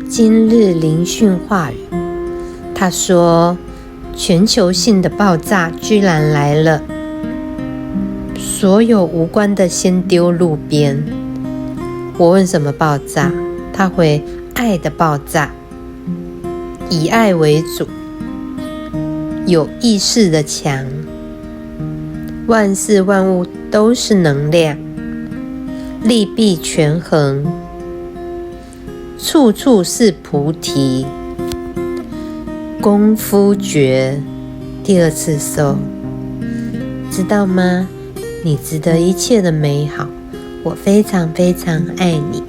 今日灵讯话语，他说全球性的爆炸居然来了，所有无关的先丢路边。我问什么爆炸？他回爱的爆炸，以爱为主，有意识的强，万事万物都是能量，利弊权衡，处处是菩提。功夫觉，第二次受，知道吗？你值得一切的美好，我非常非常爱你。